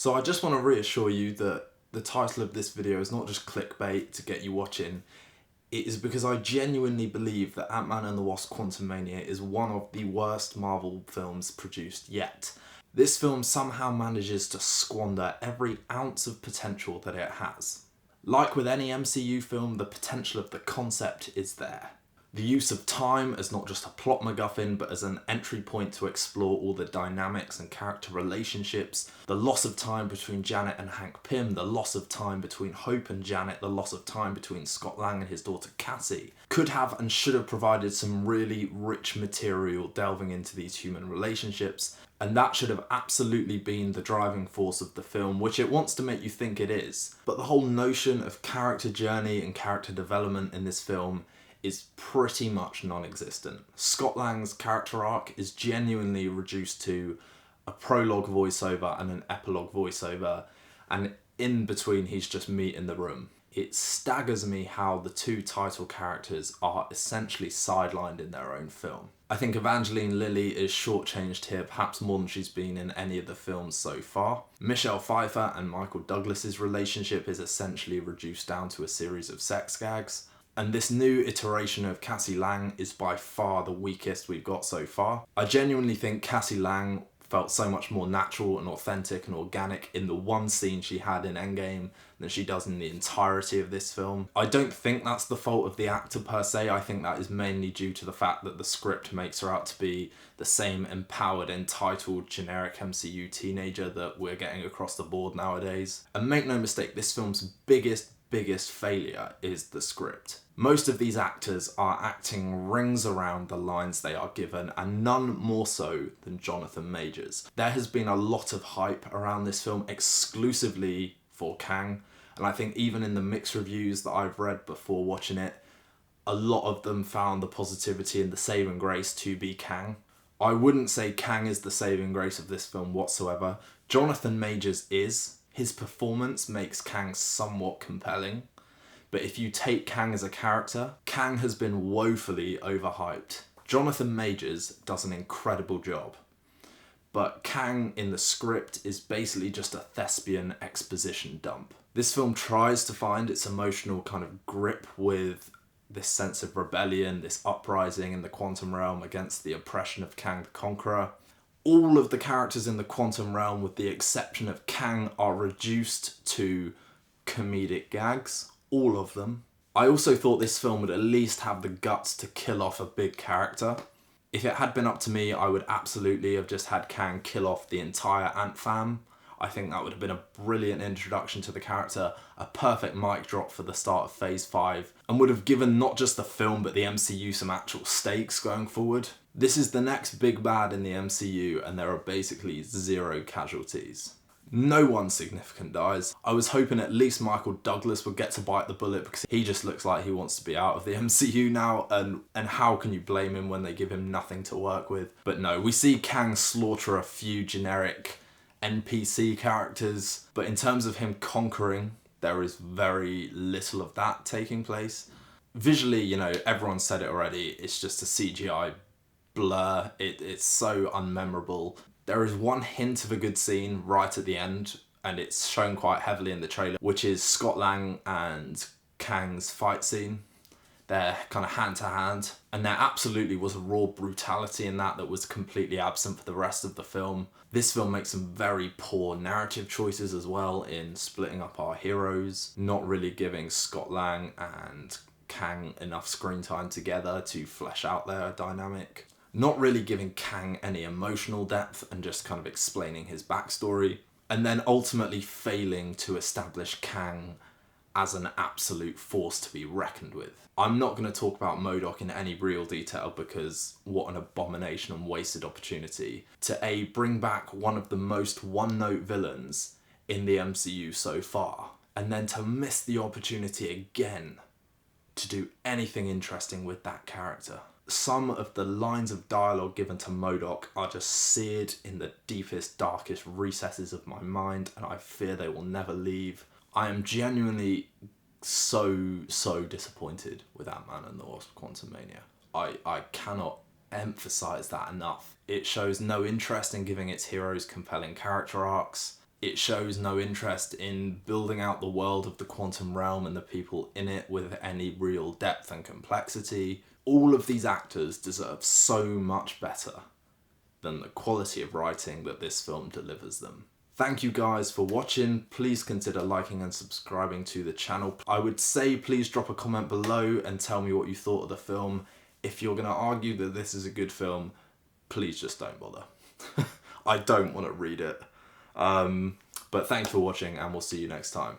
So I just want to reassure you that the title of this video is not just clickbait to get you watching. It is because I genuinely believe that Ant-Man and the Wasp: Quantumania is one of the worst Marvel films produced yet. This film somehow manages to squander every ounce of potential that it has. Like with any MCU film, the potential of the concept is there. The use of time as not just a plot MacGuffin, but as an entry point to explore all the dynamics and character relationships, the loss of time between Janet and Hank Pym, the loss of time between Hope and Janet, the loss of time between Scott Lang and his daughter Cassie, could have and should have provided some really rich material delving into these human relationships, and that should have absolutely been the driving force of the film, which it wants to make you think it is. But the whole notion of character journey and character development in this film is pretty much non-existent. Scott Lang's character arc is genuinely reduced to a prologue voiceover and an epilogue voiceover, and in between he's just meat in the room. It staggers me how the two title characters are essentially sidelined in their own film. I think Evangeline Lilly is shortchanged here, perhaps more than she's been in any of the films so far. Michelle Pfeiffer and Michael Douglas's relationship is essentially reduced down to a series of sex gags. And this new iteration of Cassie Lang is by far the weakest we've got so far. I genuinely think Cassie Lang felt so much more natural and authentic and organic in the one scene she had in Endgame than she does in the entirety of this film. I don't think that's the fault of the actor per se. I think that is mainly due to the fact that the script makes her out to be the same empowered, entitled, generic MCU teenager that we're getting across the board nowadays. And make no mistake, this film's biggest failure is the script. Most of these actors are acting rings around the lines they are given, and none more so than Jonathan Majors. There has been a lot of hype around this film exclusively for Kang, and I think even in the mixed reviews that I've read before watching it, a lot of them found the positivity and the saving grace to be Kang. I wouldn't say Kang is the saving grace of this film whatsoever. Jonathan Majors is. His performance makes Kang somewhat compelling, but if you take Kang as a character, Kang has been woefully overhyped. Jonathan Majors does an incredible job, but Kang in the script is basically just a thespian exposition dump. This film tries to find its emotional kind of grip with this sense of rebellion, this uprising in the quantum realm against the oppression of Kang the Conqueror. All of the characters in the quantum realm, with the exception of Kang, are reduced to comedic gags. All of them. I also thought this film would at least have the guts to kill off a big character. If it had been up to me, I would absolutely have just had Kang kill off the entire Ant fam. I think that would have been a brilliant introduction to the character, a perfect mic drop for the start of Phase 5, and would have given not just the film but the MCU some actual stakes going forward. This is the next big bad in the MCU, and there are basically zero casualties. No one significant dies. I was hoping at least Michael Douglas would get to bite the bullet, because he just looks like he wants to be out of the MCU now, and how can you blame him when they give him nothing to work with? But no, we see Kang slaughter a few generic NPC characters, but in terms of him conquering, there is very little of that taking place. Visually, you know, everyone said it already, it's just a CGI blur. It's so unmemorable. There is one hint of a good scene right at the end, and it's shown quite heavily in the trailer, which is Scott Lang and Kang's fight scene. They're kind of hand to hand, and there absolutely was a raw brutality in that was completely absent for the rest of the film. This film makes some very poor narrative choices as well in splitting up our heroes, not really giving Scott Lang and Kang enough screen time together to flesh out their dynamic. Not really giving Kang any emotional depth and just kind of explaining his backstory, and then ultimately failing to establish Kang as an absolute force to be reckoned with. I'm not going to talk about MODOK in any real detail, because what an abomination and wasted opportunity to bring back one of the most one-note villains in the MCU so far, and then to miss the opportunity again to do anything interesting with that character. Some of the lines of dialogue given to MODOK are just seared in the deepest, darkest recesses of my mind, and I fear they will never leave. I am genuinely so disappointed with Ant-Man and the Wasp: Quantumania. I cannot emphasize that enough. It shows no interest in giving its heroes compelling character arcs. It shows no interest in building out the world of the quantum realm and the people in it with any real depth and complexity. All of these actors deserve so much better than the quality of writing that this film delivers them. Thank you guys for watching. Please consider liking and subscribing to the channel. I would say please drop a comment below and tell me what you thought of the film. If you're going to argue that this is a good film, please just don't bother. I don't want to read it. But thanks for watching, and we'll see you next time.